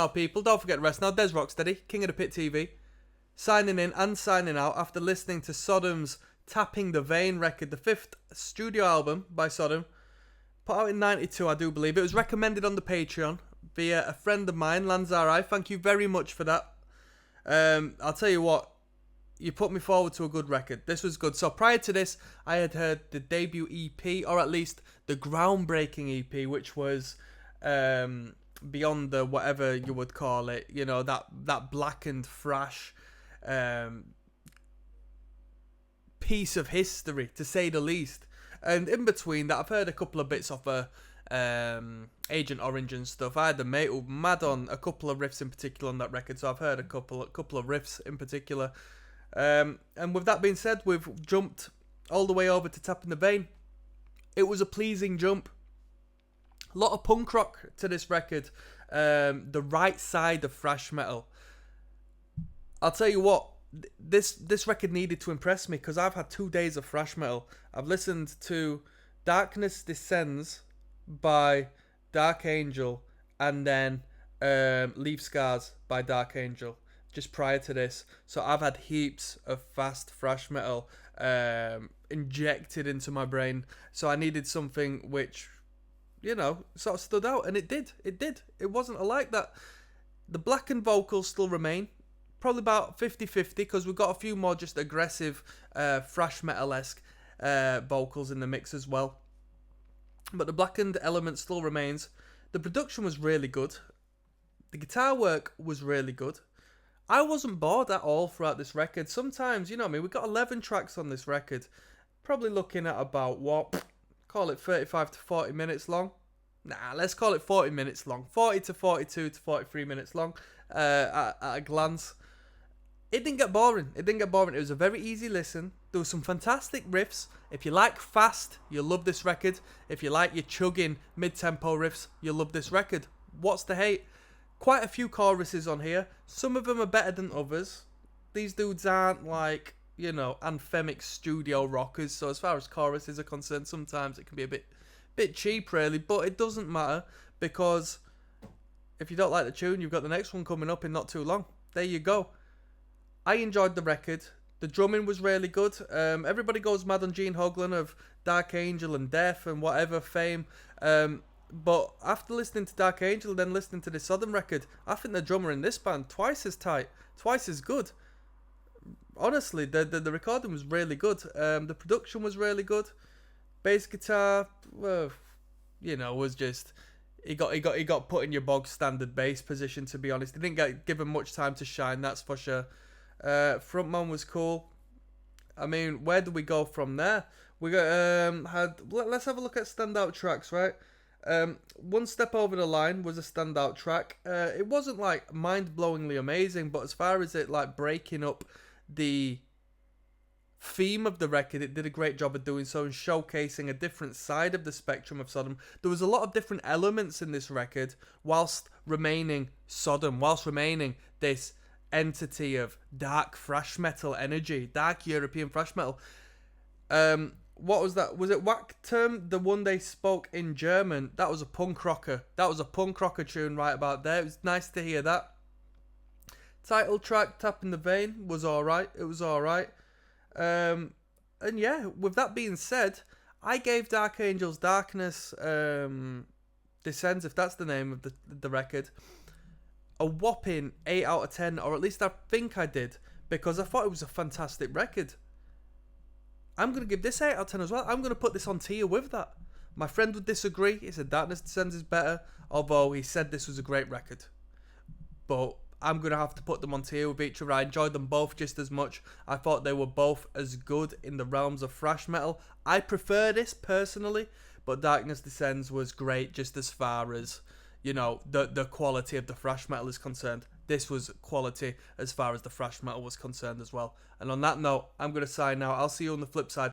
now, people. Don't forget to rest now. Des Rocksteady, King of the Pit TV, signing in and signing out after listening to Sodom's Tapping the Vein record, the 5th studio album by Sodom, put out in 92, I do believe. It was recommended on the Patreon via a friend of mine, Lanzari. Thank you very much for that. I'll tell you what, you put me forward to a good record. This was good. So prior to this, I had heard the debut EP, or at least the groundbreaking EP, which was beyond the whatever you would call it, you know, that blackened thrash piece of history, to say the least. And in between that, I've heard a couple of bits of Agent Orange and stuff. I had a mate who mad on a couple of riffs in particular on that record, so I've heard a couple of riffs in particular. And with that being said, we've jumped all the way over to Tapping the Vein. It was a pleasing jump. A lot of punk rock to this record. The right side of thrash metal. I'll tell you what, this record needed to impress me, because I've had 2 days of thrash metal. I've listened to Darkness Descends by Dark Angel, and then Leave Scars by Dark Angel just prior to this. So I've had heaps of fast thrash metal injected into my brain. So I needed something which, you know, sort of stood out, and it did. It wasn't like that. The blackened vocals still remain. Probably about 50-50, because we've got a few more just aggressive thrash metal-esque vocals in the mix as well. But the blackened element still remains. The production was really good. The guitar work was really good. I wasn't bored at all throughout this record. Sometimes, you know what I mean, we've got 11 tracks on this record. Probably looking at about, what, call it 35 to 40 minutes long. Nah, let's call it 40 minutes long. 40 to 42 to 43 minutes long at a glance. It didn't get boring. It was a very easy listen. There were some fantastic riffs. If you like fast, you'll love this record. If you like your chugging mid-tempo riffs, you'll love this record. What's the hate? Quite a few choruses on here. Some of them are better than others. These dudes aren't like, you know, anthemic studio rockers. So as far as choruses are concerned, sometimes it can be a bit cheap, really. But it doesn't matter, because if you don't like the tune, you've got the next one coming up in not too long. There you go. I enjoyed the record. The drumming was really good. Everybody goes mad on Gene Hoglan of Dark Angel and Death and whatever fame. But after listening to Dark Angel and then listening to the Sodom record, I think the drummer in this band twice as tight, twice as good. Honestly, the recording was really good. The production was really good. Bass guitar, well, you know, was just he got put in your bog standard bass position. To be honest, he didn't get given much time to shine. That's for sure. Frontman was cool. I mean, where do we go from there? We got let's have a look at standout tracks, right? One Step Over the Line was a standout track. It wasn't like mind-blowingly amazing, but as far as it like breaking up the theme of the record, it did a great job of doing so and showcasing a different side of the spectrum of Sodom. There was a lot of different elements in this record, whilst remaining Sodom, whilst remaining this entity of dark thrash metal energy, dark European thrash metal. What was that? Was it Wachturm, the one they spoke in German? That was a punk rocker. That was a punk rocker tune right about there. It was nice to hear that. Title track, Tapping the Vein, was alright. It was alright. And yeah, with that being said, I gave Dark Angel's Darkness Descends, if that's the name of the record, a whopping 8 out of 10, or at least I think I did, because I thought it was a fantastic record. I'm going to give this 8 out of 10 as well. I'm going to put this on tier with that. My friend would disagree. He said Darkness Descends is better, although he said this was a great record. But I'm going to have to put them on tier with each other. I enjoyed them both just as much. I thought they were both as good in the realms of thrash metal. I prefer this personally, but Darkness Descends was great just as far as, you know, the quality of the thrash metal is concerned. This was quality as far as the thrash metal was concerned as well. And on that note, I'm going to sign out. I'll see you on the flip side.